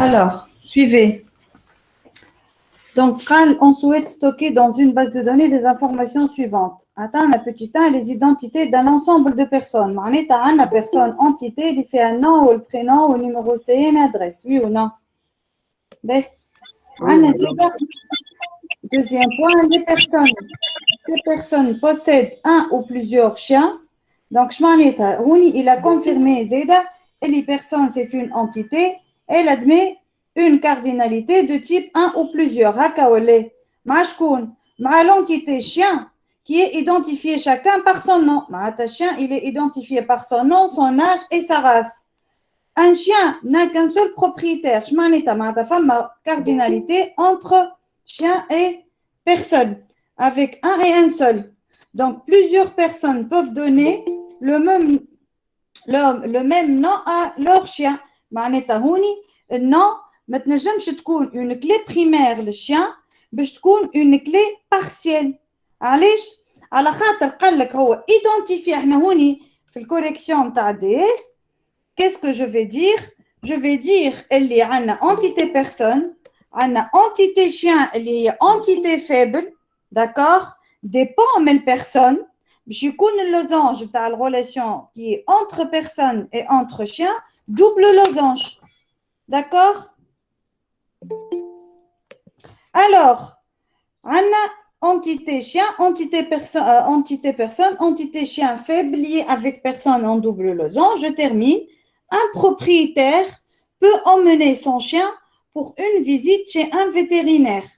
Alors, suivez. Donc, quand on souhaite stocker dans une base de données les informations suivantes. Attends, un petit 1, les identités d'un ensemble de personnes. معناتها عندنا personne entité اللي فيها النوم والبرينوم والنيميرو سي ان ادريس وي ولا باهي عندنا زيادة deuxième point les personnes. Ces personnes possèdent un ou plusieurs chiens. Donc, شمعناتها هوني il a confirmé زيادة اللي personne c'est une entité elle admet une cardinalité de type 1 ou plusieurs. هكا ولا مع شكون؟ مع l'entité chien qui est identifié chacun par son nom. معناتها chien il est identifié par son nom, son âge et sa race. Un chien n'a qu'un seul propriétaire. شمعناتها معناتها فما cardinalité entre chien et personne avec un et un seul. Donc plusieurs personnes peuvent donner le même nom à leur chien. معناتها هوني النوم ما تنجمش تكون une clé primaire للشيان باش تكون une clé partielle. علاش؟ على خاطر قال لك هو identifié. احنا هوني في الكوريكسيون تاع دي اس qu'est-ce que je vais dire? Je vais dire اللي عندنا entité personne, عندنا entité chien اللي هي entité faible, d'accord? dépend من personne باش يكون اللوزانج تاع الريلاسيون qui est entre personne et entre chien double losange. D'accord? Alors, on a entité chien, entité personne, entité chien faible liée avec personne en double losange. Je termine. Un propriétaire peut emmener son chien pour une visite chez un vétérinaire.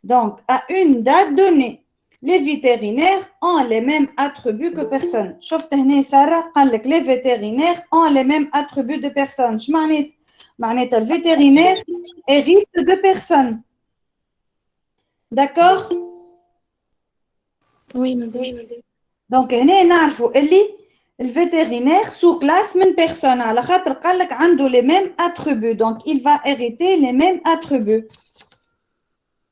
Donc, à une date donnée. Les vétérinaires ont les mêmes attributs que personne. شفت هنا سارة قال لك les vétérinaires ont les mêmes attributs de personne. شو معناتها le vétérinaire hérite de personne. D'accord? Oui, madame. Donc هنا نعرفوا اللي الvétérinaire sous classe من personne على خاطر قال لك عنده les mêmes attributs. Donc il va hériter les mêmes attributs.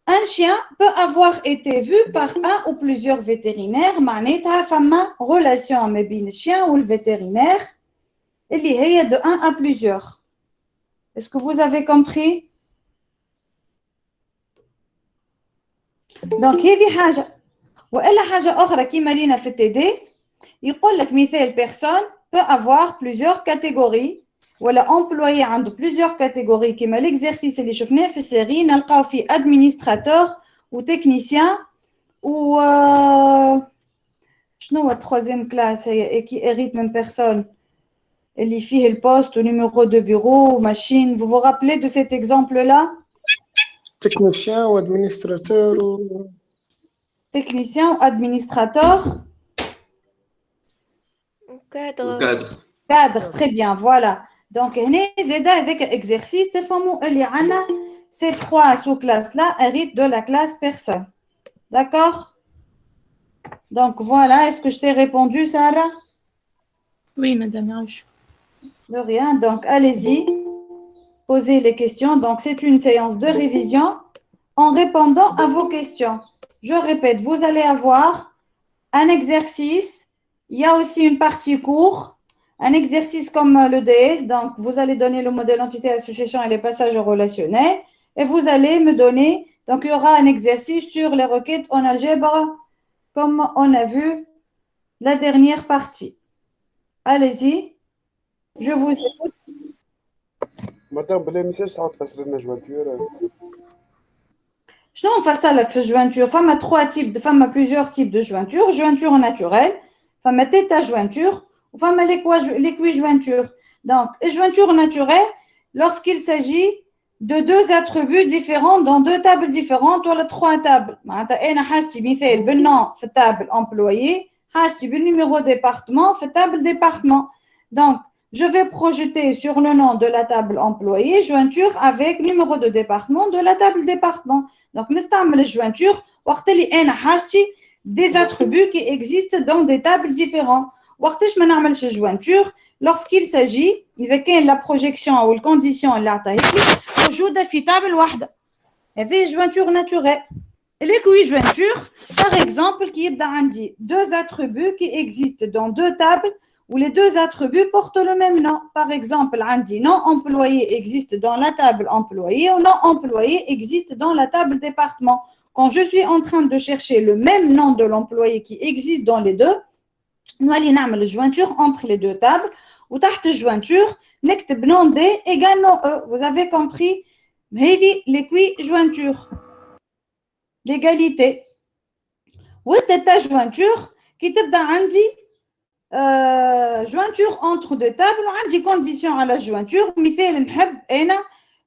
Un chien peut avoir été vu par un ou plusieurs vétérinaires. معناتها فما relation ما بين الchien ou le vétérinaire اللي هي de un à plusieurs. Est-ce que vous avez compris? Donc هذه حاجة. وإلا حاجة أخرى كيما لينا في التي يقول لك مثال personne peut avoir plusieurs catégories ولا employé عنده plusieurs catégories كيما l'exercice اللي شفناه في السيري نلقاو فيه administrateur و technicien و شنو هو troisième classe هي qui hérite même personne اللي فيه البوست و numéro de bureau و machine. Vous vous rappelez de cet exemple là? Technicien ou administrateur ou Technicien ou administrateur? Cadre. Cadre, très bien, voilà. Donc, هنا زيدا avec exercice تفهموا اللي عنا ces trois sous-classes là héritent de la classe personne. D'accord? Donc voilà, est-ce que je t'ai répondu, Sarah? Oui, madame Aouch. De rien, donc allez-y, posez les questions. Donc c'est une séance de révision en répondant à vos questions. Je répète, vous allez avoir un exercice, il y a aussi une partie cours, un exercice comme le DS, donc vous allez donner le modèle entité association et les passages relationnels, et vous allez me donner, donc il y aura un exercice sur les requêtes en algèbre, comme on a vu la dernière partie. Allez-y, je vous écoute. Madame, بلا ميساج ساعات تفسر لنا جوانتور. شنو نفصلك في الجوانتور؟ فما 3 types de فما plusieurs types de jointure. Jointure naturelle, فما تيتا jointure ou فما l'équi jointure. Donc, jointure naturelle, lorsqu'il s'agit de 2 attributs différents dans 2 tables différentes ou 3 tables. معناتها انا حاجتي مثال بالنوم في التابل employé, حاجتي بالnuméro département في التابل département. Donc, je vais projeter sur le nom de la table employée jointure avec numéro de département de la table département. Donc, نستعمل الجوانتور وقت اللي أنا حاجتي des attributs qui existent dans des tables différentes. وقتاش ما نعملش الجوانتور lorsqu'il s'agit إذا كان la projection أو الcondition اللي عطاهيك لي موجودة في table واحدة. هذه jointure naturelle. L'équi-jointure, par exemple, qui يبدا عندي 2 attributs qui existent dans 2 tables où les deux attributs portent le même nom. Par exemple, عندي non employé existe dans la table employé ou non employé existe dans la table département. Quand je suis en train de chercher le même nom de l'employé qui existe dans les deux, nous allons faire la jointure entre les deux tables. Ou تحت jointure, نكتب nom D égale nom E. Vous avez compris? هذه l'équijointure. L'égalité. والتتا jointure qui تبدا عندي jointure entre deux tables وعندي condition à la jointure. مثال نحب أنا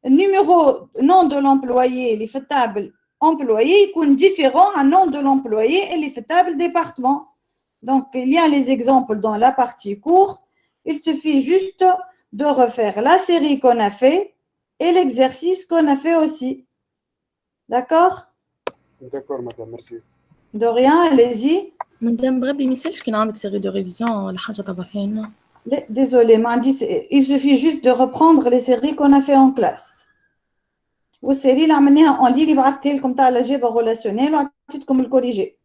numéro nom de l'employé اللي في table employé يكون différent à nom de l'employé اللي في table département. Donc il y a les exemples dans la partie cours. Il suffit juste de refaire la série qu'on a fait et l'exercice qu'on a fait aussi. D'accord? D'accord, madame, merci. De rien, allez-y. مدام بغبي ما يسالش كان عندك سيري دو ريفيزيون ولا حاجه تبع فينا. Désolée, il suffit juste de reprendre les séries qu'on a fait en classe. والسيري اللي عملناها en ligne اللي بعثتها لكم تاع الجبر relationnel وعطيتكم الكوريجي.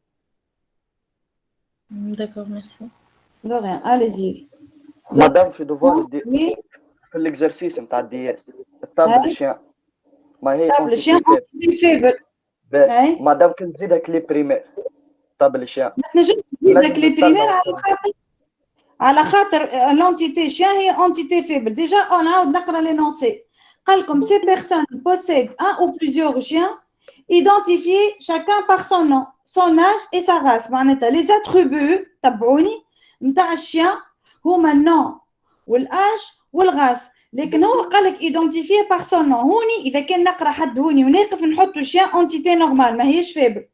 D'accord, merci. De rien, allez-y. مدام في دوفوار Oui. في الاكزرسيس نتاع الدي اس الطابل الشيان ما هي table chien faible. مدام كنت تزيدها كلي بريمير طابل الشيان نجم نزيدك لي بريمير على خاطر l'entité chien هي entité faible. Déjà نعاود نقرا l'énoncé. قال لكم ces personnes possèdent un ou plusieurs chiens identifiés chacun par son nom, son âge et sa race. معناتها les attributs تبعوني نتاع الشيان هما النوم والآج والغاس. لكن هو قال لك ايدونتيفيه بار سون نون. هوني اذا كان نقرا حد هوني وناقف نحطوا شيان اونتيتي نورمال ما هيش فيبل.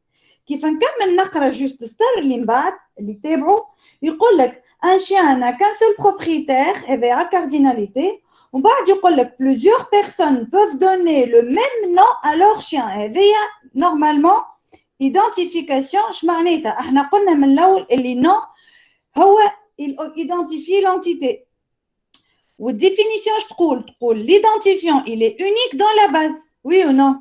كيف نكمل نقرا جوست ستار اللي من بعد اللي تابعوا يقول لك ان شيان نا كان سول بروبريتير هذا كارديناليتي ومن بعد يقول لك plusieurs personnes peuvent donner le même nom à leur chien. هذه نورمالمون ايدونتيفيكاسيون. اش معناتها؟ احنا قلنا من الاول اللي نو هو identifie l'entité. Ou définition, je trouve l'identifiant, il est unique dans la base, oui ou non?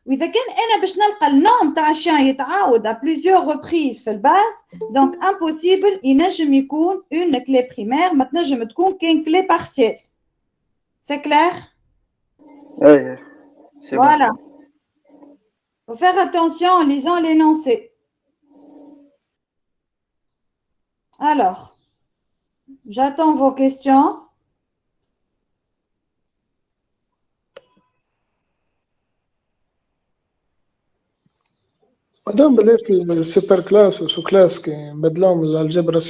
وإذا كان أنا باش نلقى النوم تاع الشيان يتعاود à plusieurs reprises في الباز donc impossible ينجم يكون une clé primaire ما تنجم تكون كان clé partielle. C'est clair? Oui, c'est voilà. bon. Faut faire attention en lisant l'énoncé. Alors, j'attends vos questions. مدام بلي في السوبر كلاس وسو كلاس كي بدلهم الالجبرا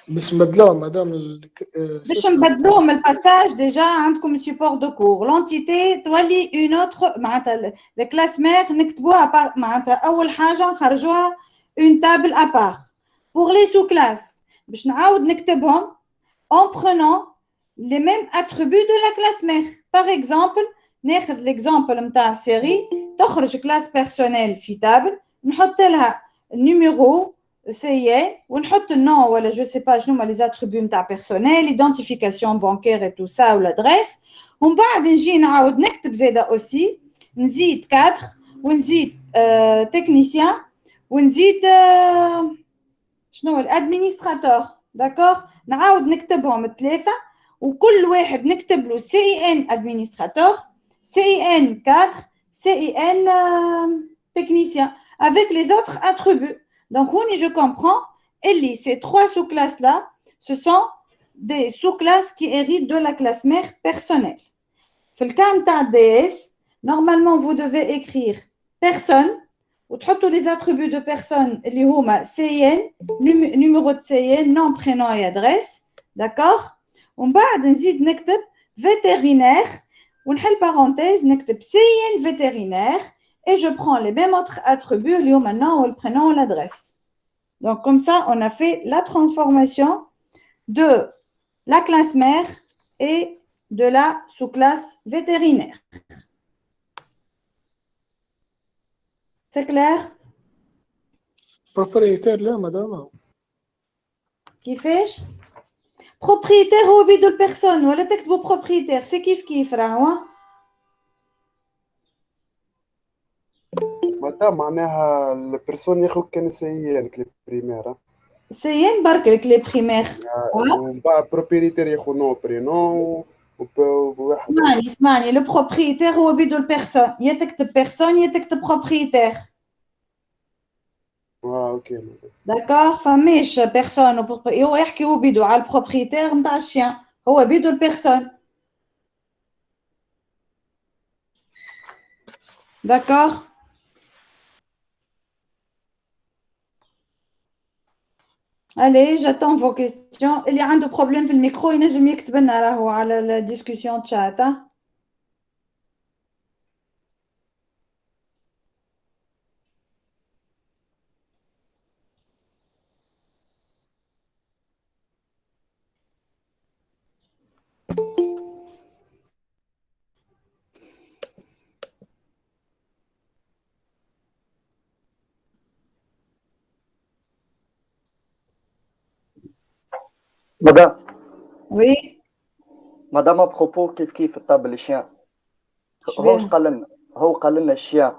بس بدلهم مدام باش نبدلوه من الباساج ديجا عندكم سيبور دو كور لونتيتي تولي اون اوتر معناتها الكلاس مير نكتبوها معناتها اول حاجه نخرجوها اون تابل ابار بور لي سو كلاس باش نعاود نكتبهم en prenant les mêmes attributs de la classe mère. Par exemple, ناخذ l'exemple نتاع السيري تخرج كلاس بيرسونيل في تابل نحط لها النيميرو سي ونحط النون ولا جو سي با شنو هما لي اتريبيو نتاع بيرسونيل ايدونتيفيكاسيون بانكير اي تو سا ولا ادريس ومن بعد نجي نعاود نكتب زاده اوسي نزيد كادر ونزيد تكنيسيان ونزيد شنو هو الادمينستراتور. داكوغ نعاود نكتبهم ثلاثه وكل واحد نكتب له سي ان ادمينستراتور سي ان كادر CIN technicien avec les autres attributs. Donc, je comprends, et ces trois sous-classes-là, ce sont des sous-classes qui héritent de la classe mère personnelle. Dans le cas de DS, normalement, vous devez écrire personne, ou tous les attributs de personne, CIN, numéro de CIN, nom, prénom et adresse, d'accord? On va نكتب vétérinaire. ونحل parenthèse نكتب CIN vétérinaire et je prends les mêmes autres attributs اللي هما النوم والبرينوم والادرesse. Donc comme ça on a fait la transformation de la classe mère et de la sous-classe vétérinaire. C'est clair? propriétaire لا مدام كيفاش؟ propriétaire هو بيدو البيرسون ولا تكتبوا propriétaire سي كيف راهو. مدام معناها البيرسون ياخذ كان سي ان كلي بريمير c'est une barque avec les primaires. ومن بعد بروبريتير ياخذ نو برينون وواحد اسمعني le propriétaire هو بيدو البيرسون يا تكتب بيرسون يا تكتب propriétaire. اوكي داكوغ فماش بيرسون هو يحكي هو بيدو على البروبريتير نتاع الشيان هو بيدو البيرسون. داكوغ Allez, j'attends vos questions. Il y a un problème في الميكرو ينجم يكتب لنا راهو على الديسكوسيون تشات. مدام Oui. مدام ابروبو كيف الطاب الشيان شبيه؟ هو قال لنا الشيان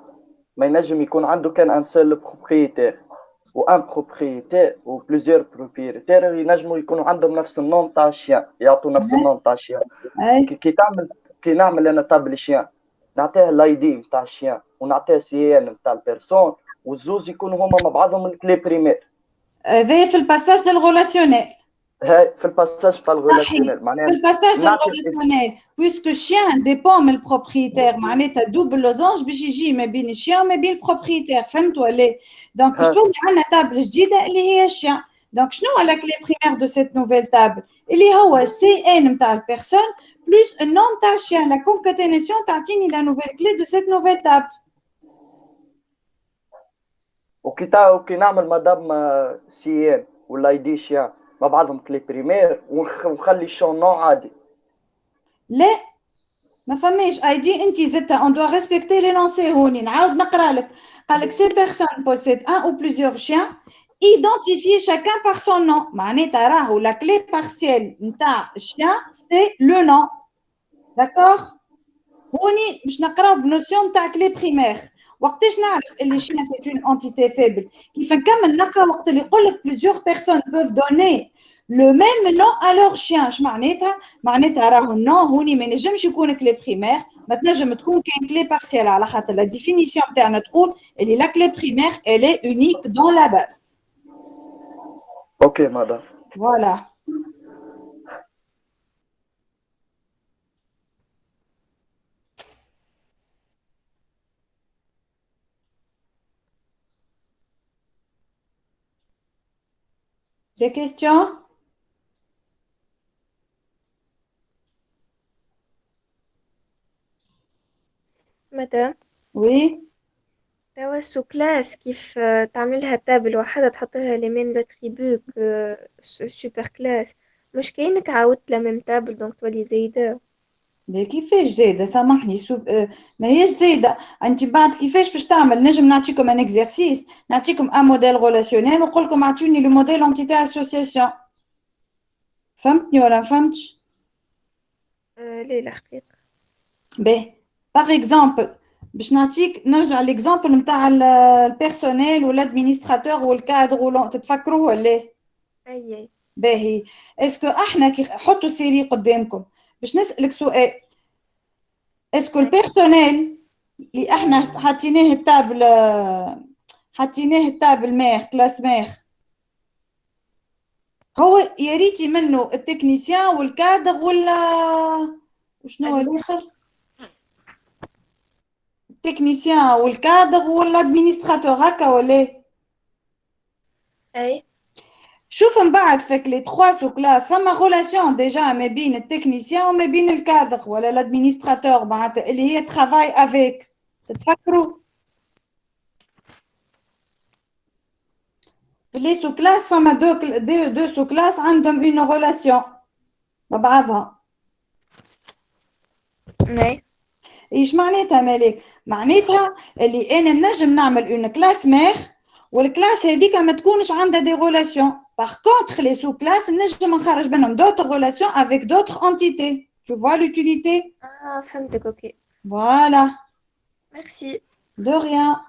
ما ينجم يكون عنده كان ان سول بروبريتير وان بروبريتير وبليزيور بروبريتير ينجموا يكونوا عندهم نفس النوم تاع الشيان يعطوا نفس النوم تاع الشيان. أي. كي نعمل انا طاب الشيان نعطيه الاي دي نتاع الشيان ونعطيه سي ان نتاع البيرسون والزوز يكونوا هما مع بعضهم الكلي بريمير. هذا في الباساج ديال الغولاسيونيل. هاي في الباساج تاع الغولاسيونيل معناها في الباساج ديال الغولاسيونيل بويسكو الشيان ديبون من البروبريتير معناتها دوبل لوزونج باش يجي ما بين الشيان وما بين البروبريتير فهمت ولا؟ دونك باش تولي عندنا تابل جديده اللي هي الشيان. دونك شنو هو لا كلي بريمير دو سيت نوفيل تابل اللي هو سي ان نتاع البيرسون بلس النوم تاع الشيان لا كونكاتيناسيون تعطيني لا نوفيل كلي دو سيت نوفيل تابل. وكي نعمل مدام سي ان ولا اي دي شيان مع بعضهم كلي بريمير ونخلي الشون نوع عادي. لا ما فماش اي دي انت زدتها اون دو ريسبكتي لينونسي هوني نعاود نقرا لك. قال لك سي بيرسون بوسيد ان او بليزيور شيان identifier chacun par son nom معناتها راهو لا كلي بارسيال نتاع الشيان سي لو نون. داكوغ هوني باش نقراو بنوسيون تاع كلي بريمير. وقتاش نعرف اللي الشيان سي اون انتيتي فيبل كيف نكمل نقرا وقت اللي يقول لك plusieurs personnes peuvent donner le même nom à leur chien. اش معناتها راهو النون هوني ما ينجمش يكون كلي بريمير ما تنجم تكون كان كلي بارسيال على خاطر لا ديفينيسيون تاعنا تقول اللي لا كلي بريمير elle est unique dans la base. Ok, madame. Voilà. Des questions? مدام Oui. توا السو كلاس كيف تعملها تابل واحدة تحط لها لي ميم اتريبيو سوبر كلاس مش كأنك عاودت لا ميم تابل دونك تولي زايدة. كيفاش زايده سامحني ما هيش زايده انت بعد كيفاش باش تعمل نجم نعطيكم ان اكزرسيس نعطيكم ان موديل ريلاسيونيل ونقول لكم اعطوني لو موديل انتيتي اسوسياسيون. فهمتني ولا فهمتش؟ لا لا حقيقة. باهي باغ اكزومبل باش نعطيك نرجع ليكزامبل نتاع البيرسونيل والادمينستراتور والكادر ولا تتفكروا ولا؟ اي باهي اسكو احنا كي حطوا سيري قدامكم باش نسالك سؤال اسكو البيرسونيل اللي احنا حطيناه التابل مير كلاس مير هو يا ريتي منه التكنيسيان والكادر ولا وشنو هو الاخر؟ التكنيسيان والكادر ولا ادمينستراتور هكا ولا؟ اي شوف من بعد فيك لي 3 سو كلاس فما ريلاسيون ديجا ما بين التكنيسيان وما بين الكادر ولا الادمينستراتور معناتها اللي هي ترافاي افيك تتفكروا في لي سو كلاس فما دو سو كلاس عندهم اون ريلاسيون مع بعضها. اي ايش معناتها مالك؟ معناتها اللي انا نجم نعمل اون كلاس مير والكلاس هذيك ما تكونش عندها دي ريلاسيون. باغ كونطخ لي سو كلاس نجم نخرج منهم دوطر ريلاسيون افيك دوطر انتيتي. Tu vois l'utilité? فهمتك. اوكي Voilà. ميرسي. De rien.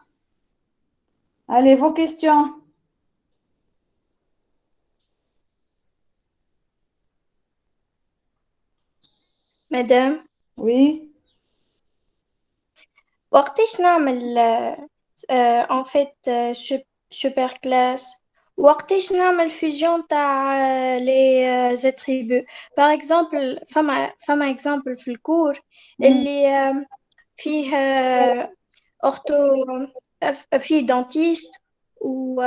Allez, vos questions. مدام Oui. وقتاش نعمل en fait super classe وقتاش نعمل fusion تاع les attributs par exemple فما exemple في الكور اللي فيه أورتو فيه دانتيست و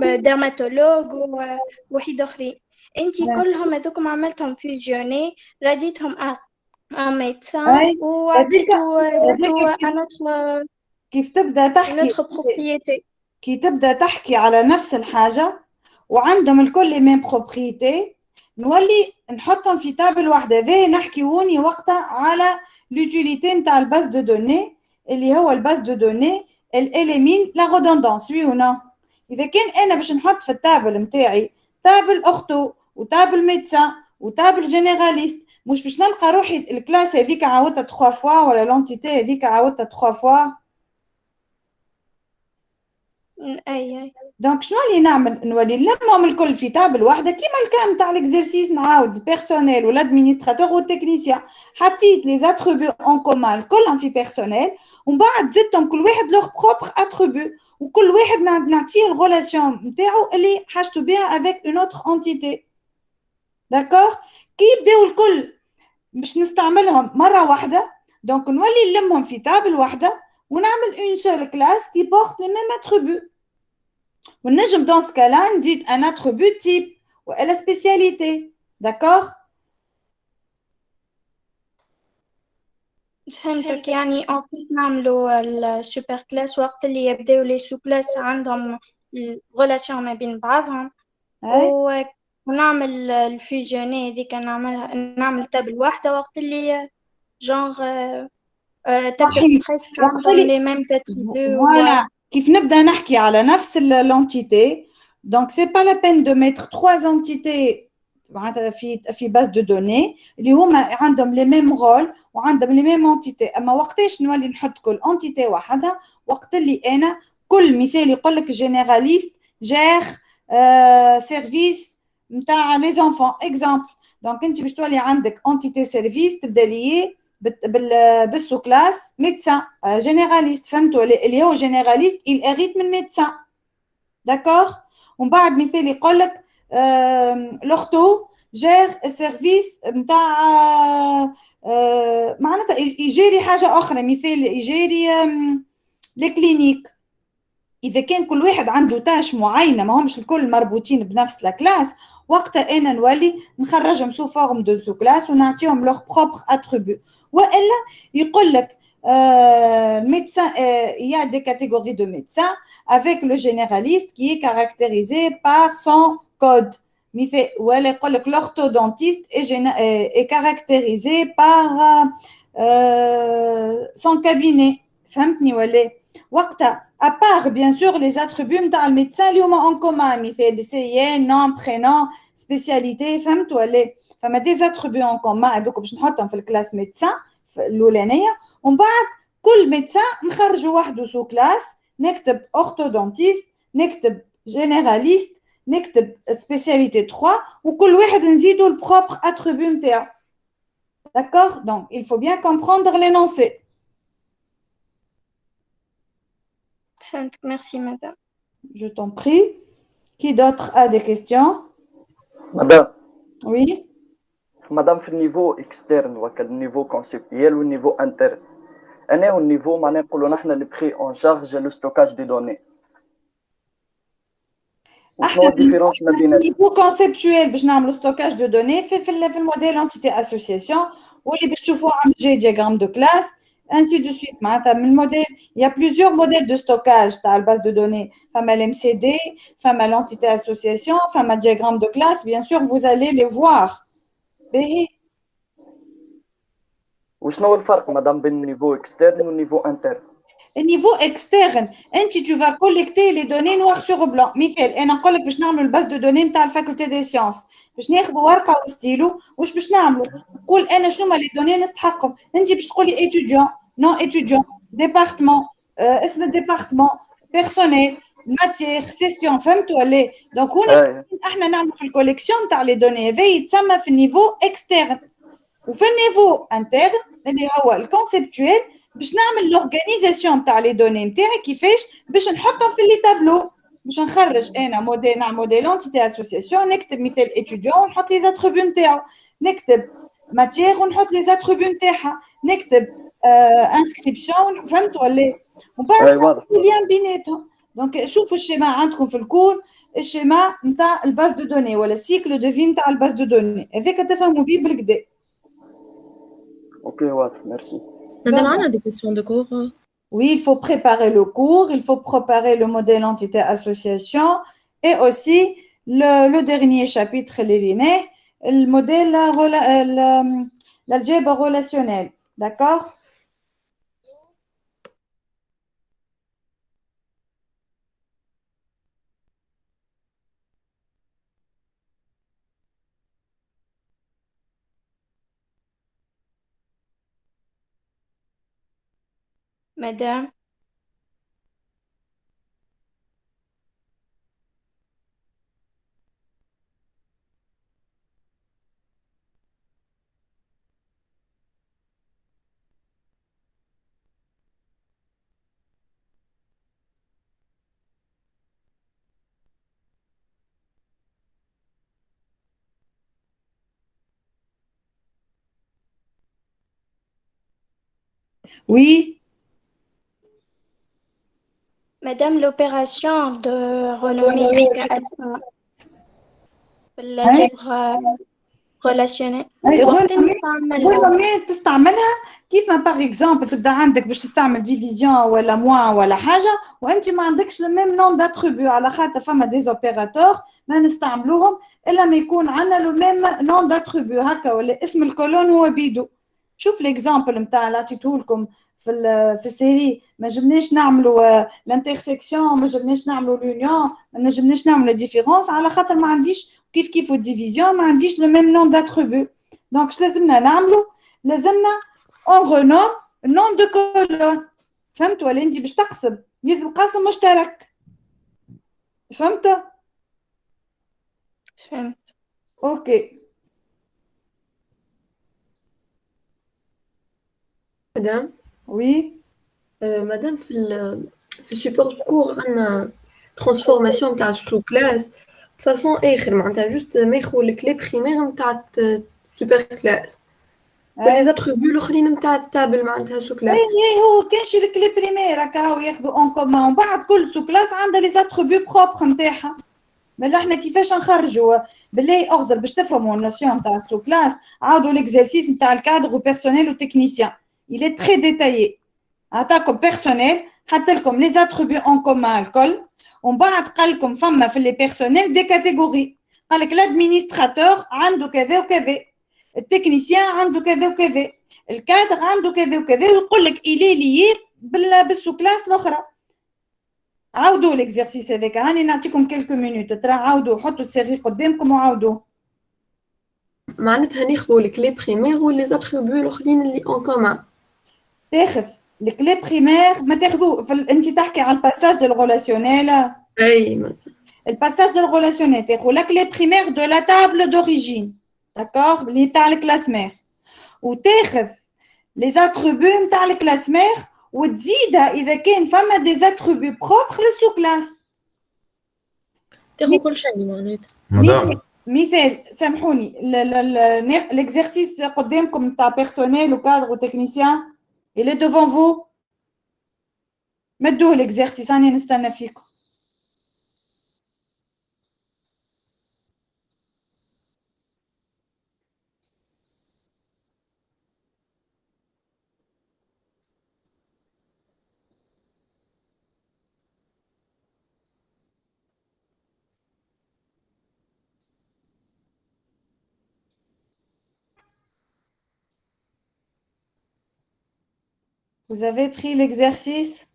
ديرماتولوج وواحد آخرين انتي كلهم هذوكم عملتهم فيوزيوني رديتهم ان ميدسان وعطيتو ان كيف تبدأ تحكي autre propriété. كي تبدأ تحكي على نفس الحاجة وعندهم الكل لي ميم بروبريتي نولي نحطهم في تابل واحدة ذي نحكي وني وقتها على l'utilité نتاع الباز دو دوني اللي هو الباز دو دوني الاليمين لا ريدوندونس وي ولا إذا كان أنا باش نحط في التابل نتاعي تابل أختو وتابل ميدسان وتابل جينيراليست مش باش نلقى روحي الكلاس هذيك عاودتها 3 فوا ولا لونتيتي هذيك عاودتها 3 فوا. اي دونك شنو اللي نعمل نولي نلمهم الكل في تابل واحده كيما الكام تاع ليكزيرسيس نعاود بيرسونيل ولا ادمينستراتور والتكنيسيان حطيت لي اتريبيو اون كومان كلهم في بيرسونيل ومن بعد زدتهم كل واحد لوغ بروبر اتريبيو وكل واحد نعطيه الريلاسيون نتاعو اللي حاجته بها افيك اون اوتر انتيتي داكوغ كي يبداو الكل باش نستعملهم مره واحده دونك نولي نلمهم في تابل واحده ونعمل اون سول كلاس كي بورت لي ميم اتريبيو ونجم dans ce cas-là نزيد un attribut type ولا spécialité d'accord فهمتك يعني ان fait نعملوا السوبر كلاس وقت اللي يبداو لي سو كلاس عندهم الريلاسيون ما بين بعضهم ونعمل الفيوجيوني هذيك نعمل تابل واحده وقت اللي جونغ تبدا بريسك عندهم لي ميم اتريبيو voilà كيف نبدا نحكي على نفس l'entité donc c'est pas la peine de mettre 3 entités معناتها في باز دو دوني اللي هما عندهم لي ميم رول وعندهم لي ميم انتيتي اما وقتاش نولي نحط كل انتيتي وحدها وقت اللي انا كل مثال يقول لك جينيراليست جير سيرفيس نتاع لي زونفون اكزامبل دونك انت باش تولي عندك انتيتي سيرفيس تبدا لي بالسو كلاس ميدسان جينيراليست فهمتوا اللي هو جينيراليست il hérite من ميدسان داكوغ ومن بعد مثال يقول لك لوختو جير سيرفيس نتاع معناتها يجيري حاجه اخرى مثال يجيري لي كلينيك اذا كان كل واحد عنده تاش معينه ما همش الكل مربوطين بنفس لا كلاس وقتها انا نولي نخرجهم سو فورم دو سو كلاس ونعطيهم لوغ بروبر اتريبيو والا يقول لك médecin il y a des catégories de médecins avec le généraliste qui est caractérisé par son code مثال ولا يقول لك l'orthodontiste est caractérisé par son cabinet فهمتني ولا وقتها à part bien sûr les attributs نتاع الميدسان اللي هما en commun مثال سي نوم برينوم سبيسياليتي فهمت ولا فما دي attributs en commun هذوك باش نحطهم في الكلاس ميدسان الاولانيه ومن بعد كل ميدسان نخرجوا وحده سو كلاس نكتب اورتودونتيست نكتب جينيراليست نكتب سبيسياليتي 3 وكل واحد نزيدوا البروبر اتريبيو نتاعو d'accord donc il faut bien comprendre l'énoncé. فهمتك merci madame. Je t'en prie. Qui d'autre a des questions? Madame. Oui. مادام في النيفو اكسترن وكا النيفو كونسيبيال والنيفو انترن انا والنيفو معناها نقولوا نحن اللي بخي اون شارج لو ستوكاج دي دوني وشنو الديفيرونس ما بين النيفو كونسيبتويال باش نعملوا ستوكاج دو دوني في الموديل انتيتي اسوسياسيون واللي باش تشوفوا عامل جي دياغرام دو كلاس ainsi de suite معناتها من الموديل il y a plusieurs modèles de stockage تاع الباز دو دوني فما الام سي دي فما l'entité association فما diagramme de classe bien sûr vous allez les voir. باهي وشنو الفرق مدام بين النيفو اكسترن والنيفو انترن؟ النيفو اكسترن انت tu vas collecter les données noir sur blanc مثال انا نقول لك باش نعملوا الباز دو دوني نتاع الفاكولتي دي سيونس باش ناخذوا ورقه وستيلو واش باش نعملوا نقول انا شنو هما لي دوني نستحقهم انت باش تقولي ايتيديون نون ايتيديون ديبارتمون اسم الديبارتمون بيرسونيل ماتير سيسيون فهمتوا ولا دونك هنا احنا نعملوا في الكوليكسيون تاع لي دوني هذا يتسمى في النيفو اكسترن وفي النيفو انترن اللي هو الكونسيبتويل باش نعمل لورغانيزاسيون تاع لي دوني نتاعي كيفاش باش نحطهم في لي تابلو باش نخرج انا موديل نعمل موديل انتيتي اسوسياسيون نكتب مثال اتيديون ونحط لي زاتريبيو نتاعو نكتب ماتيير ونحط لي زاتريبيو نتاعها نكتب انسكريبسيون فهمت ولا ومن بعد واضح. ليان بيناتهم دونك شوفوا الشيما عندكم في الكور الشيما نتاع الباز دو دوني ولا السيكل دو في نتاع الباز دو دوني هذاك تفهموا بيه بالكدا. اوكي واضح ميرسي. Madame, on a des questions de cours. Oui, il faut préparer le cours, il faut préparer le modèle entité-association et aussi le dernier chapitre, le modèle, l'algèbre relationnelle. D'accord? Madame, Oui, Madame, l'opération de renométrique alpha, l'algèbre relationnelle. أي وقت غير نستعملها ما تستعملها كيف ما باغ اكزومبل تبدا عندك باش تستعمل ديفيزيون ولا موان ولا حاجه وانت ما عندكش لو ميم نون داتريبيو على خاطر فما دي زوبيراتور ما نستعملوهم الا ما يكون عندنا لو ميم نون داتريبيو هكا ولا اسم الكولون هو بيدو. شوف ليكزامبل نتاع اللي عطيته لكم في السيري ما جبناش نعملوا الانترسيكسيون ما جبناش نعملوا لونيون ما جبناش نعملوا ديفيرونس على خاطر ما عنديش كيف الديفيزيون ما عنديش لو ميم نون داتريبيو. دونك اش لازمنا نعملو لازمنا اون رونوم نون دو كولون فهمت ولا انت باش تقسم لازم قاسم مشترك فهمت فهمت. اوكي. مدام وي مدام في السوبر كور عندنا ترانسفورماسيون نتاع السو كلاس بفاسون اخر معناتها جوست ما ياخذوا الكلي بريمير نتاع سوبر كلاس ولي زاتريبيو الاخرين نتاع التابل معناتها سو كلاس. اي هو كان شي الكلي بريمير هكا هو ياخذوا اون كومون ومن بعد كل سو كلاس عندها لي زاتريبيو بروبر نتاعها. بل احنا كيفاش نخرجوا بالله اغزر باش تفهموا النوسيون نتاع السو كلاس عاودوا ليكزرسيس نتاع الكادر وبيرسونيل وتكنيسيان il est très détaillé. عطاكم بيرسونيل حط لكم لي زاتريبيو اون كومان الكل ومن بعد قال لكم فما في لي بيرسونيل دي كاتيجوري قال لك الادمينستراتور عنده كذا وكذا التكنيسيان عنده كذا وكذا الكادر عنده كذا وكذا ويقول لك الي لي بالسو كلاس الاخرى. عاودوا ليكزرسيس هذاك هاني نعطيكم كلكو مينوت ترى عاودوا حطوا السيري قدامكم وعاودوا معناتها ناخذوا الكلي بريمير ولي زاتريبيو الاخرين اللي اون كومان. تاخذ الكلي بريمير ما تاخذوا انت تحكي على الباساج دو الريلاسيونيل. اي الباساج دو الريلاسيونيل تاخذوا لا كلي بريمير دو لا تابل دوريجين داكور اللي تاع الكلاسمير وتاخذ لي زاتريبيو نتاع الكلاسمير وتزيدها اذا كان فما دي زاتريبيو بروبر للسو كلاس. تاخذ كل شيء معناتها. مدام مثال سامحوني l'exercice قدامكم نتاع بيرسونيل وكادر وتكنيسيان il est devant vous مدوه l'exercice راني نستنى فيكم. Vous avez pris l'exercice?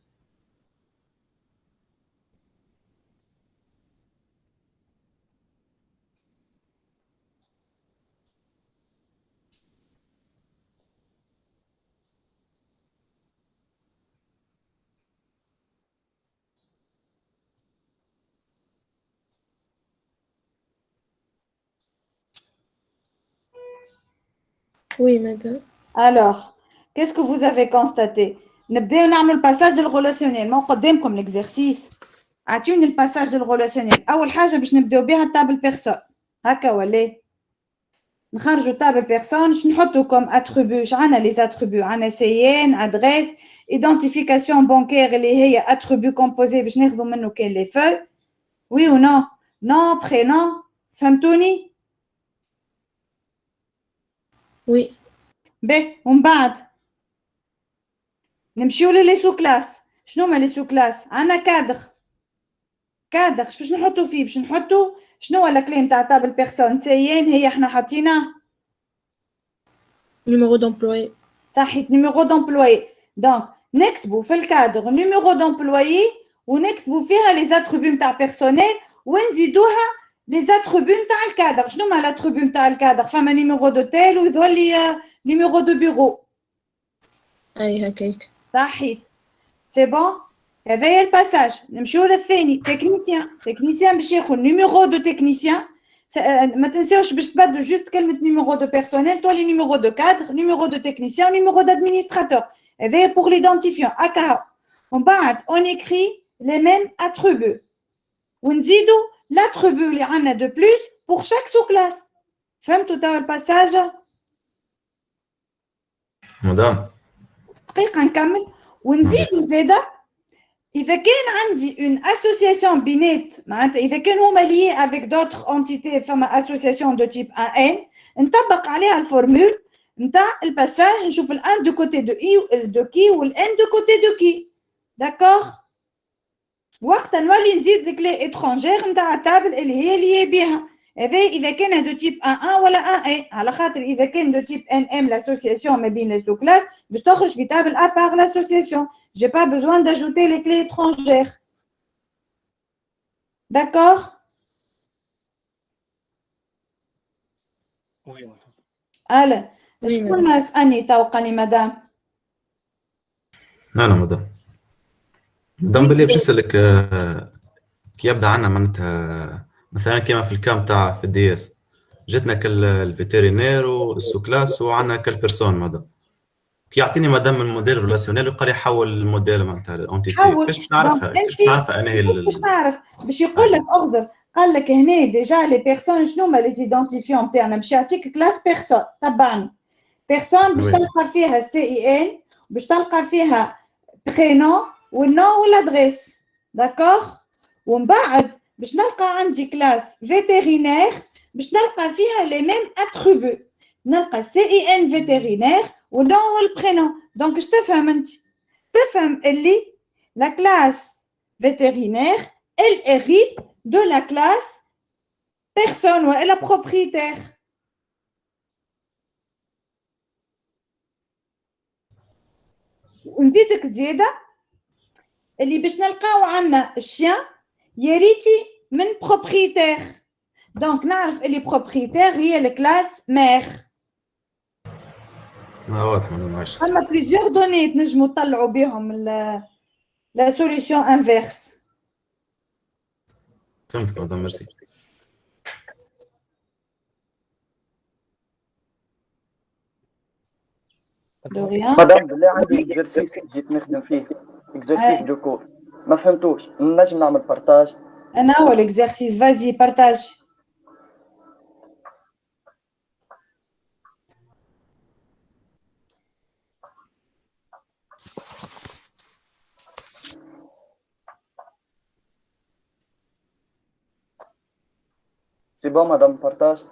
Oui, madame. Alors, qu'est-ce que vous avez constaté? نبداو نعمل الباساج الريلاسيونيل. ما قدامكم الاكزرسيس. اعطيوني الباساج الريلاسيونيل. اول حاجه باش نبداو بها التابل بيرسون. هكا ولا نخرجوا تابل بيرسون. شنو نحطوا كوم اتريبيو؟ عندنا لي اتريبيو، عندنا سيين، ادريس، ايدنتيفيكاسيون بانكير اللي هي اتريبيو كومبوزي باش ناخذوا منه كاين لي فوي. وي و نو؟ نو برينون. فهمتوني؟ Oui. باهي ومن بعد نمشيو لي سو كلاس. شنو هما لي سو كلاس؟ عندنا كادر. كادر باش نحطوا فيه؟ باش نحطوا شنو هو الكليم تاع تابل بيرسون؟ سيين هي احنا حاطينها Numéro d'employé. صحيت نيميرو دومبلويي. دونك نكتبوا في الكادر نيميرو دومبلويي ونكتبوا فيها لي زاتريبيو نتاع بيرسونيل ونزيدوها لي زاتريبيو نتاع الكادر. شنو هما لاتريبيو نتاع الكادر؟ فما نيميرو دوتيل ويظهر لي نيميرو دو بيرو. أي هكاك. صحيت. سي بون. هذا هي الباساج. نمشيو للثاني. تكنيسيان. تكنيسيان باش ياخذ نيميرو دو تكنيسيان. ما تنساوش باش تبدلوا جوست كلمه نيميرو دو بيرسونيل تولي نيميرو دو كادر، نيميرو دو تكنيسيان، نيميرو دادمينستراتور. هذا بور ليدونتيفيون هكا. ومن بعد اون اكري لي ميم اتريبيو ونزيدوا لاتريبيو اللي عندنا دو بلوس بور شاك سو كلاس. فهمتوا تاع الباساج؟ مدام دقيقه نكمل ونزيدوا زاده. إذا كان عندي une association بينات معناتها إذا كان هما liés avec d'autres entités فما association de type AN نطبق عليها الفورمول نتاع الباساج نشوف الان دو كوتي دو اي دو كي والان دو كوتي دو كي. داكوغ؟ وقتها نولي نزيد ديك لي اترونجير نتاع التابل اللي هي liée بها. هذا إذا كان دو تيب ان ولا ان اي، على خاطر إذا كان دو تيب ان ام لاسوسياسيون ما بين لي سو كلاس باش تخرج في تابل ابار لاسوسياسيون. J'ai pas besoin d'ajouter les clés étrangères. D'accord? Oui. Alors, Oui, شكون ما سألني توقع لي مدام؟ لا مدام بلي باش نسألك كي يبدا عندنا معناتها مثلا كيما في الكام تاع في الدي اس جاتنا كالفيترينير والسوكلاس وعندنا كالبيرسون مدام كي يعطيني مدام الموديل ريلاسيونيل ويقال يحول الموديل معناتها الانتيتي كيفاش باش نعرفها؟ كيفاش باش نعرفها انا هي باش تعرف؟ باش يقول لك اغزر. قال لك هنا ديجا لي بيرسون شنو هما لي زيدونتيفيون تاعنا؟ باش يعطيك كلاس بيرسون. تبعني بيرسون باش تلقى فيها سي اي ان باش تلقى فيها برينون والنو والادريس. داكوغ؟ ومن بعد باش نلقى عندي كلاس فيترينير باش نلقى فيها لي ميم اتريبيو. نلقى سي اي ان فيترينير والنو والبرينون. دونك اش تفهم انت؟ تفهم اللي لا كلاس فيترينير elle hérite de la classe personne ou la propriétaire. ونزيدك زيادة اللي باش نلقاو عنا الشيان يريتي من propriétaire. دونك نعرف اللي propriétaire هي الكلاس مير. واضح مدام عايشة. أما plusieurs données تنجموا تطلعوا بهم la solution inverse. فهمتك مدام ميرسي. مدام بالله عندي اكزرسيس جيت نخدم فيه اكزرسيس دو كور ما فهمتوش نجم نعمل بارتاج. أنا هو l'exercice vas-y partage. سي بون مدام بارتاج.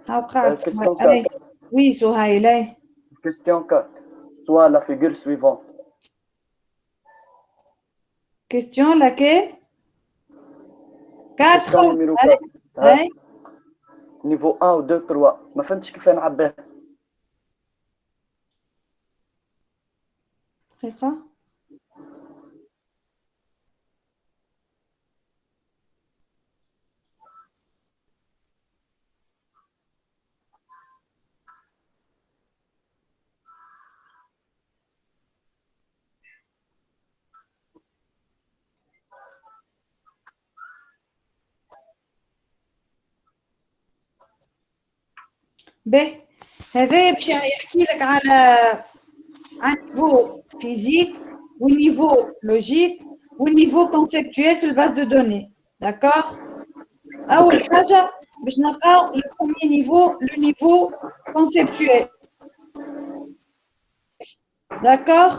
هاو قاعد. question 4. Oui سهيلة. Question 4. Soit la figure suivante. Question laquelle? 4. Question numéro 4. Niveau 1 ou 2 3. ما فهمتش كيف نعبيها. دقيقة. به هذا باش يحكي لك على niveau physique niveau logique niveau conceptuel في الباز دو دوني. D'accord. أول حاجة باش نلقاو le premier niveau, le niveau conceptuel. D'accord.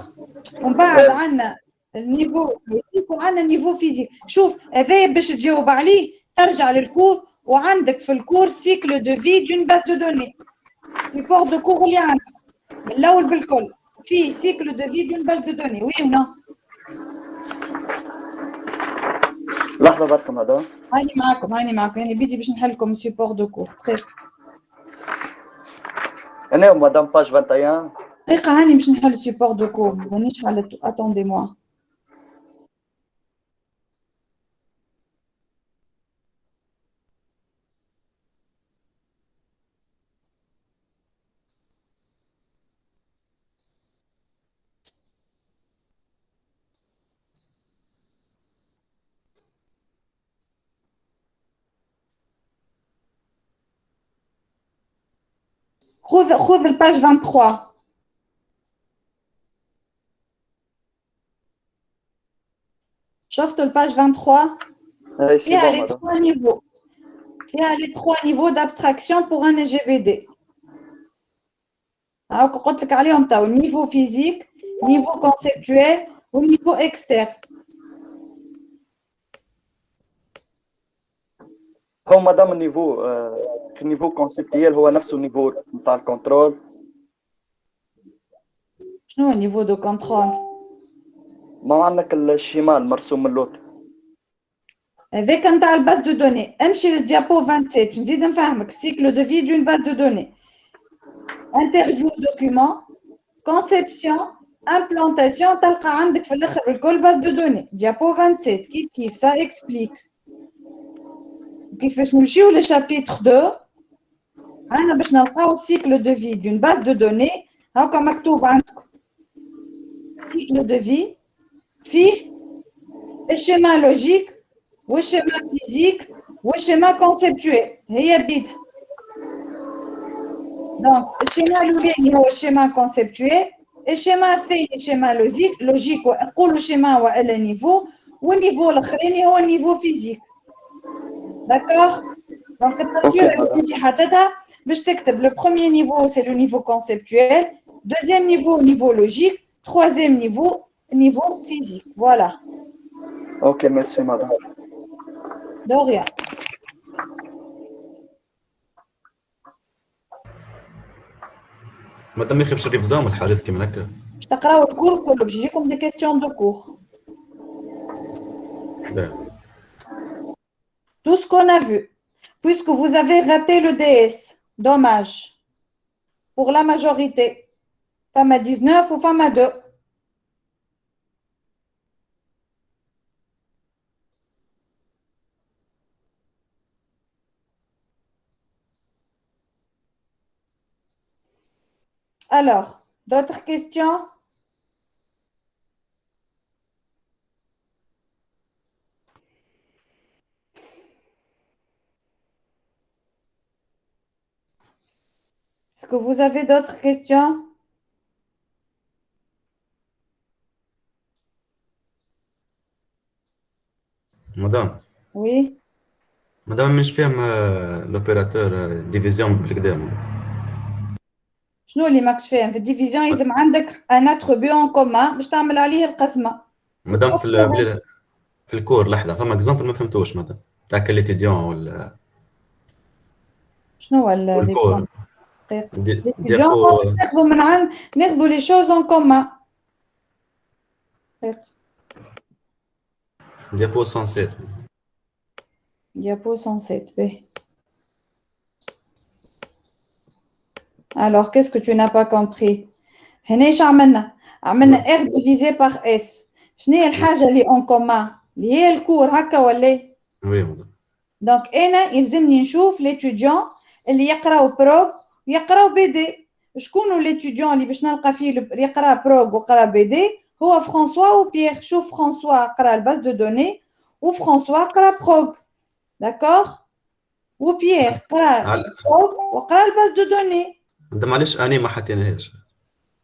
ومن بعد عندنا النيفو لوجيك وعندنا النيفو فيزيك. شوف هذا باش تجاوب عليه ترجع للكور وعندك في الكور سيكل دو في دون باز دو دوني. ريبور دو كور اللي عندك من الاول بالكل في سيكل دو في دون باز دو دوني. وي ولا لحظة برك مدام. هاني معكم يعني بدي باش نحل لكم سيبور دو كور. أنا مدام باج 21. دقيقة هاني باش نحل سيبور دو كور مانيش حلت. اتوندي موا. خذ الباج 23. شفتوا الباج 23 فيها les trois niveaux. فيها les trois niveaux d'abstraction pour un GVD. هاكا قلت لك عليهم تاو niveau physique, niveau conceptuel و niveau externe. هو مدام النيفو كونسيبتيال هو نفسه النيفو نتاع الكنترول. شنو هو النيفو دو كنترول؟ ما عندك الشمال المرسوم من اللوت هذاك نتاع الباز دو دوني. امشي للديابو 27 باش نزيد نفهمك سيكل دو في دون باز دو دوني. انترفيو دوكيومون كونسيبسيون امبلانتاسيون تلقى عندك في الاخر الكل باز دو دوني. ديابو 27 كيف سا اكسبليك كيفاش نمشيو لشابيتر 2. عندنا باش نلقاو سيكل دو في دون باز دو دوني. هاكا مكتوب عندكم سيكل دو في فيه الشيما لوجيك والشيما فيزيك والشيما كونسيبتويل. هي بيد دونك الشيما الاولاني هو الشيما كونسيبتويل. الشيما الثاني الشيما لوجيك ونقولوا شيما والا نيفو. والنيفو الاخراني هو النيفو فيزيك. D'accord. Donc, tu as تكتب le premier niveau, c'est le niveau conceptuel. Deuxième niveau, niveau logique. Troisième niveau physique. Voilà. Ok, merci madame. De rien. مادام يا اخي باش الريفزام والحاجات كيما هكا. باش تقراو الكور كله باش يجيكم دي كيستيون دو كور. Tout ce qu'on a vu, puisque vous avez raté le DS, dommage, pour la majorité, femme à 19 ou femme à 2. Alors, d'autres questions? Est-ce que vous avez d'autres questions? مدام. Oui. مدام مش فاهم لوبيراتور ديفيزيون بالقدام. شنو اللي ماكش فاهم؟ في الديفيزيون يلزم عندك ان اتريبيو ان كومان باش تعمل عليه القسمه. مدام في الكور لحظه فما اكزامبل ما فهمتوش مدام تاع كاليتيديون ولا شنو هو الكور ناخذوا من عند ناخذوا لي شوز ان كومان. ديابو 107 ديابو 107 باهي. Alors, qu'est-ce que tu n'as pas compris? هنا ايش عملنا R divisé par S. شنو هي الحاجة اللي en commun؟ اللي هي الكور هكا ولا؟ وي مدام. دونك أنا يلزمني نشوف ليتوديون اللي يقراو بروغ ويقراو بي دي. شكونو ليتوديون اللي باش نلقى فيه اللي يقرا بروغ وقرا بي دي؟ هو فرانسوا وبيير. شوف فرانسوا قرا الباز دو دوني وفرانسوا قرا بروغ. داكوغ؟ وبيير قرا بروغ وقرا الباز دو دوني. انت معلش اني ما حطيناهاش.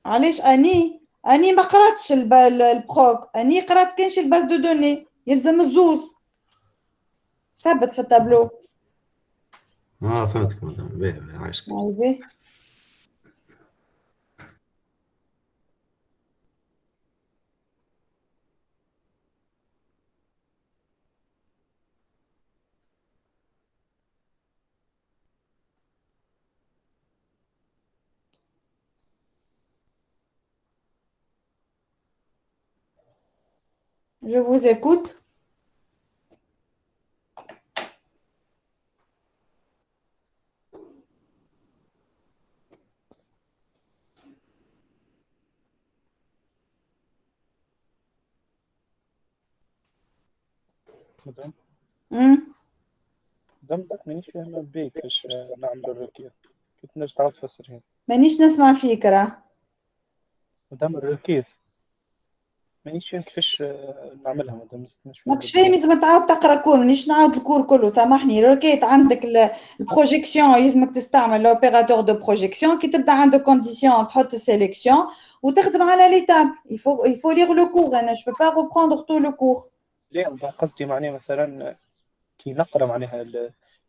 علاش اني ما قراتش البروك، اني قرات كانش الباز دو دوني، يلزم الزوز ثبت في التابلو. فهمتك مدام، باهي عايشك. باهي. Je vous écoute. مدام مم. مدام زعما مانيش فاهمة بيك كيفاش نعملوا الروكيت، كيف تنجم تعاود تفسرها؟ مانيش نسمع فيك راه. مدام الروكيت مانيش فاهم كيفاش نعملها مدام، مانيش فاهم ماكش فاهم، لازم تعاود تقرا كور، مانيش نعاود الكور كله، سامحني. روكيت عندك البروجيكسيون، يلزمك تستعمل لوبيراتور دو بروجيكسيون. كي تبدا عندك كونديسيون تحط السيليكسيون وتخدم على ليتاب. il faut lire le cours. انا je peux pas reprendre tout le cours. لا مدام قصدي معناها مثلا كي نقرا معناها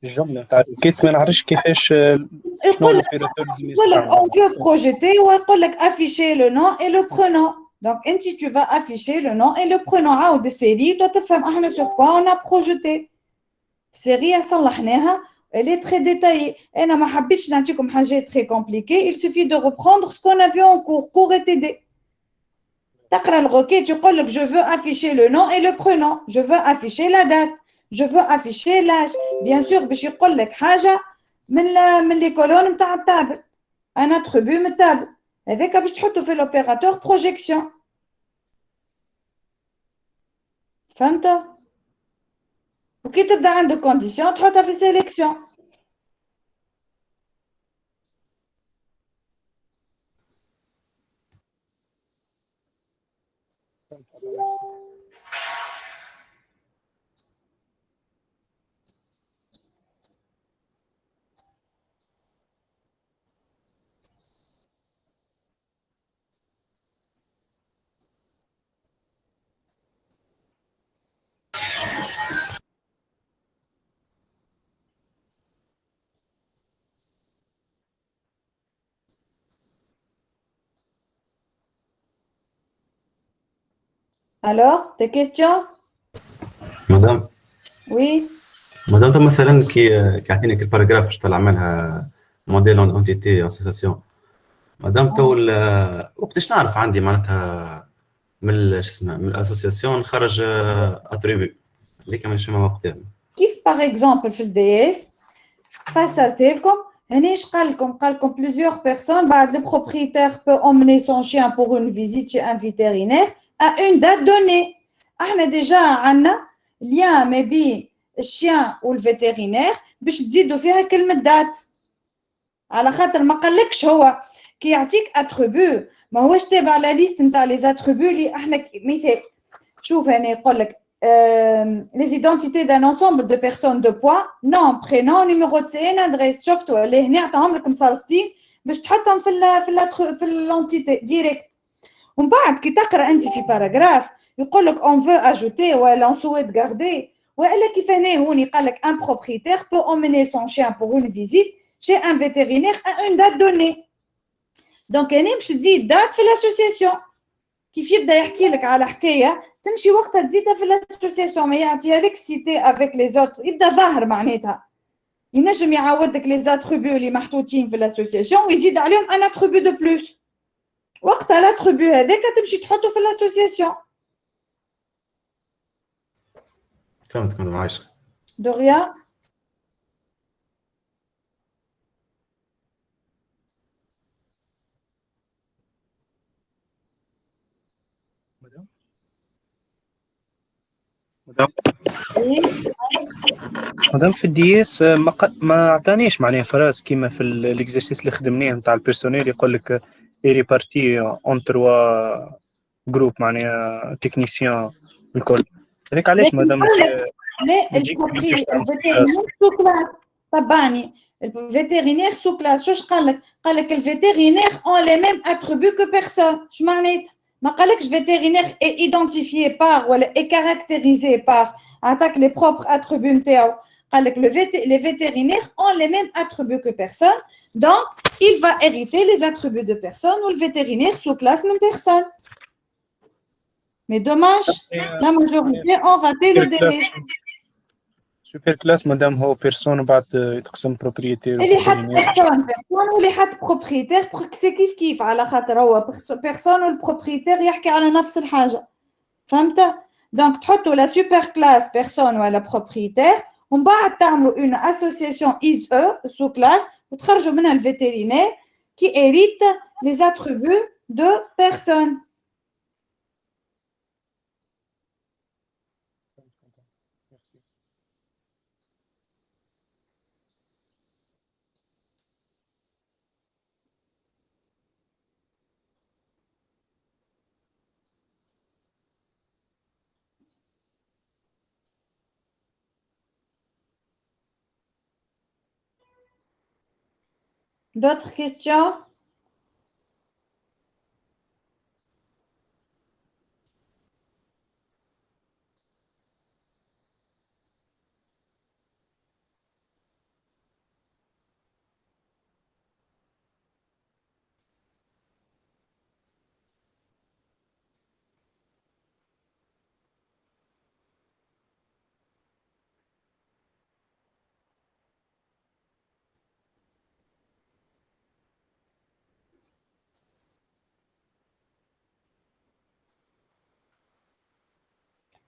الجملة نتاع الروكيت ما نعرفش كيفاش شنو يقول لك الأوبيراتور لازم يقول لك يستعمل. on veut projeter ويقول لك afficher le nom et le prénom. donc انت tu vas afficher le nom et le prénom. عاود السيري وتفهم احنا sur quoi on a projeté. السيري صلحناها، elle est très détaillée. انا ما حبيتش نعطيكم حاجات très compliquées. il suffit de reprendre ce qu'on a vu en cours. cours et TD. تقرا الروكيت يقول لك je veux afficher le nom et le prénom, je veux afficher la date, je veux afficher l'âge. bien sûr باش يقول لك حاجه من لي كولون نتاع التابل، ان اتريبيو من التابل هذاك باش تحطه في لوبيراتور بروجيكسيون. فهمت؟ وكي تبدا عندك كونديسيون تحطها في سيليكسيون. alors tes questions? مدام oui. مدام مثلا كي عطيني الباراجراف باش طلع منها موديل اونتيتي اسوسياسيون، مدام تو وقتاش نعرف عندي معناتها من شو اسمه من الاسوسياسيون خرج اتريبيو هذيك مانيش فاهمها وقتها. كيف باغ اكزومبل في الدي اس فسرت لكم هنا اش قال لكم plusieurs personnes بعد le propriétaire peut emmener son chien pour une visite chez un vétérinaire à une date donnée. احنا ديجا عندنا ليان ما بين الشيان والفيترينير باش تزيدوا فيها كلمه دات، على خاطر ما قالكش هو كي يعطيك اتريبيو ما هوش تابع لا ليست نتاع لي زاتريبيو اللي احنا مثال. شوف هنا يقول لك les identités d'un ensemble de personnes de poids, nom, prénom, numéro de CN, adresse. شفتوا اللي هنا عطاهم لك مصلصتين باش تحطهم في الانتيتي ديريكت. ومن بعد كي تقرا انت في باراجراف يقول لك on veut ajouter ولا on souhaite garder، والا كيف هنا هوني قال لك un propriétaire peut emmener son chien pour une visite chez un vétérinaire à une date donnée. donc هنا باش تزيد دات في الاسوسياسيون. كيف يبدا يحكي لك على حكايه تمشي وقتها تزيدها في الاسوسياسيون، ما يعطيها لك سيتي افيك لي زوت، يبدا ظاهر معناتها. ينجم يعاود لك لي زاتريبيو اللي محطوطين في الاسوسياسيون ويزيد عليهم ان اتريبيو دو بلوس. وقتها الاتريبيو هذاك تمشي تحطه في الاسوسياسيون. فهمتك مدام عايشه. دو ريا. مدام في الدي اس ما عطانيش معناها فراس كيما في الاكزرسيس اللي خدمناه نتاع البيرسونيل يقول لك اي بارتي اون تروا جروب معناها تكنيسيان الكل. هذاك علاش مدام لا الفيترينير تبعني Le vétérinaire sous classe. شو قال لك؟ قال لك le vétérinaire ont les mêmes attributs que personne. شو معناتها؟ ما قالكش vétérinaire est identifié par ou est caractérisé par attaque les propres attributs نتاعو. قال لك les vétérinaires ont les mêmes attributs que personne. Donc, il va hériter les attributs de personne ou le vétérinaire sous classe même personne. Mais dommage, la majorité ont raté le délai. سوبر كلاس مادام هو بيرسون بعد يتقسم بروبريتير اللي حط بيرسون واللي حط بروبريتير سي كيف على خاطر هو بيرسون والبروبريتير يحكي على نفس الحاجه فهمت دونك تحطوا لا سوبر كلاس بيرسون ولا بروبريتير ومن بعد تعملوا اون اسوسياسيون از او سو كلاس وتخرجوا منها الفيترينير كي هيريت لي اتريبيو دو بيرسون. D'autres questions?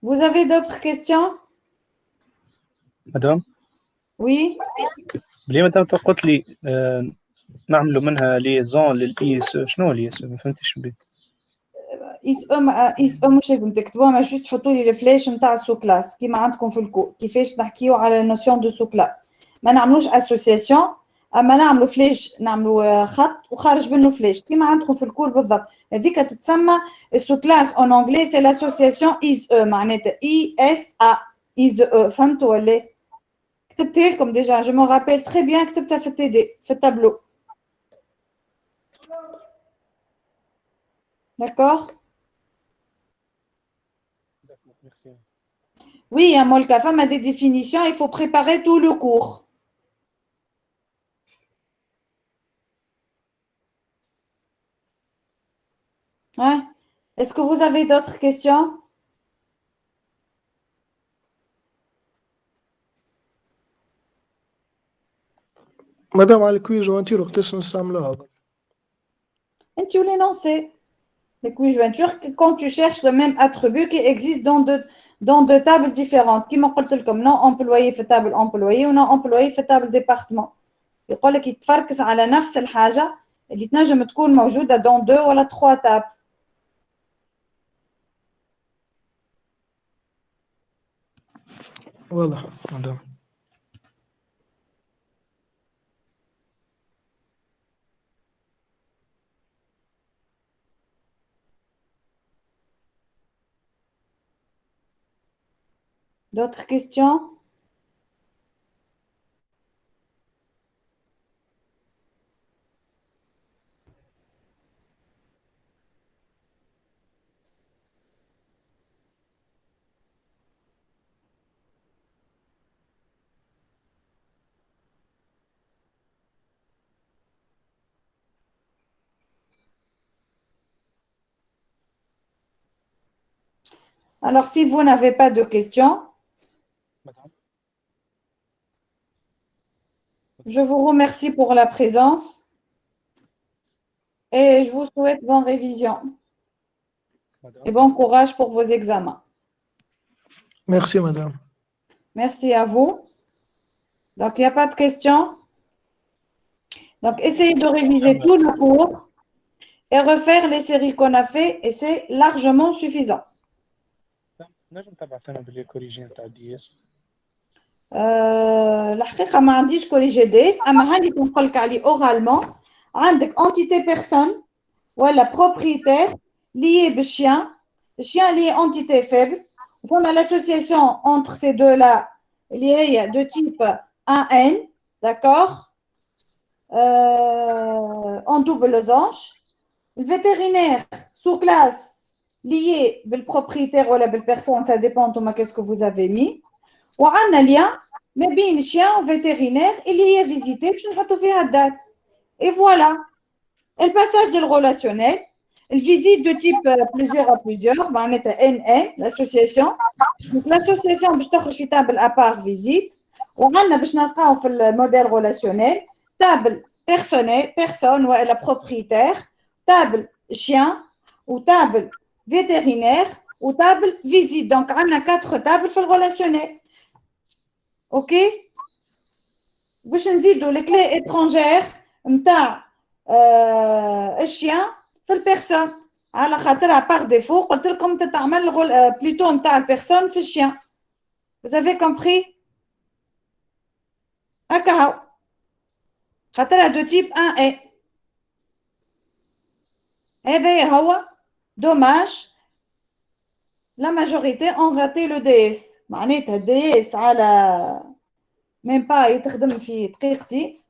Vous avez d'autres questions? مدام Oui. بلي مدام قلت لي نعملوا منها ليزون للاي اس شنو لي اس ما فهمتش بيه. اس او مش لازم تكتبوها ما جوست تحطوا لي الفلاش نتاع السو كلاس كيما عندكم في الكور كيفاش نحكيو على نوسيون دو سو كلاس ما نعملوش اسوسياسيون اما نعملوا فلاش نعملوا خط وخارج منه فلاش كيما عندكم في الكور بالضبط هذيك تتسمى السو كلاس اون انجلي سي لاسوسياسيون از او معناتها اي اس ا از او فهمتوا ولا كتبتها لكم ديجا جو مو رابيل تري بيان كتبتها في التي دي في التابلو d'accord. Oui, à Molka, femme a des définitions, il faut préparer tout le cours. Hein? Est-ce que vous avez d'autres questions? مادام على الكوي جوانتير وقتاش نستعملوها؟ Et tu l'énonces. Les quiz jointures, quand tu cherches le même attribut qui existe dans deux tables différentes. Qui m'a dit comme non employé fait table employé ou non employé fait table département. يقول لك يتفركس على نفس الحاجة اللي تنجم تكون موجودة dans deux ولا trois tables. واضح مدام. D'autres questions? Alors, si vous n'avez pas de questions, je vous remercie pour la présence et je vous souhaite bonne révision et bon courage pour vos examens. Merci madame. Merci à vous. Donc, il n'y a pas de questions. Donc, essayez de réviser tout le cours et refaire les séries qu'on a fait et c'est largement suffisant. نجم تبعثنا باللي كوريجين تاع دي اس الحقيقة ما عنديش كوريجي ديس أما هاني كنقول لك عليه أورالمون عندك أنتيتي بيرسون ولا بروبريتير lié بالشيان الشيان lié أنتيتي فيبل فما l'association entre ces deux là اللي هي de type 1N d'accord en double losange. Le vétérinaire sous classe lié le propriétaire ou la personne, ça dépend de qu'est-ce que vous avez mis. Ou on a lien, mais bien le chien au vétérinaire, il y est visité, je ne vais pas date. Et voilà. Et le passage de relationnel, le visite de type plusieurs à plusieurs, on est à NN, l'association. Donc l'association, je te table à part visite. Ou on a le modèle relationnel, table personnel, personne ou la propriétaire, table chien ou table vétérinaire ou table visite. Donc, on a 4 tables pour le relationnel. OK? باش نزيدوا les clés étrangères نتاع الشيان في البيرسون على خاطرها par défaut قلت لكم تتعمل plutôt نتاع البيرسون في الشيان. Vous avez compris? هكا هاو خاطرها دو تيب 1 et هذا هو dommage la majorité ont raté le DS. معناتها DS على même pas يتخدم في دقيقتي.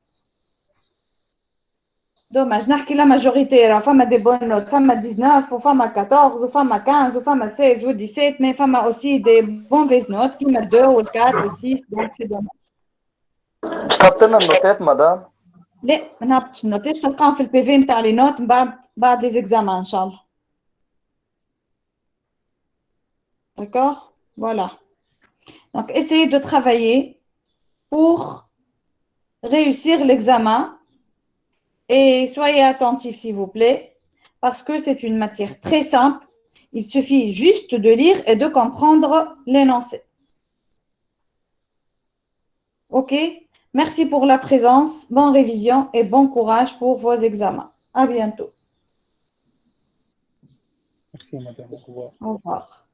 dommage نحكي la majorité راه فما des bonnes notes فما 19 وفما 14 وفما 15 وفما 16 و 17 mais فما aussi des mauvaises notes كيما 2 و 4 و 6 donc c'est dommage. تحط لنا النوتات مدام؟ لا ما نهبطش النوتات تلقاهم في البي في نتاع لي نوت بعد لي زيكزامان ان شاء الله. D'accord? Voilà. Donc, essayez de travailler pour réussir l'examen et soyez attentifs, s'il vous plaît, parce que c'est une matière très simple. Il suffit juste de lire et de comprendre l'énoncé. OK? Merci pour la présence, bonne révision et bon courage pour vos examens. À bientôt. Merci, madame. Au revoir. Au revoir.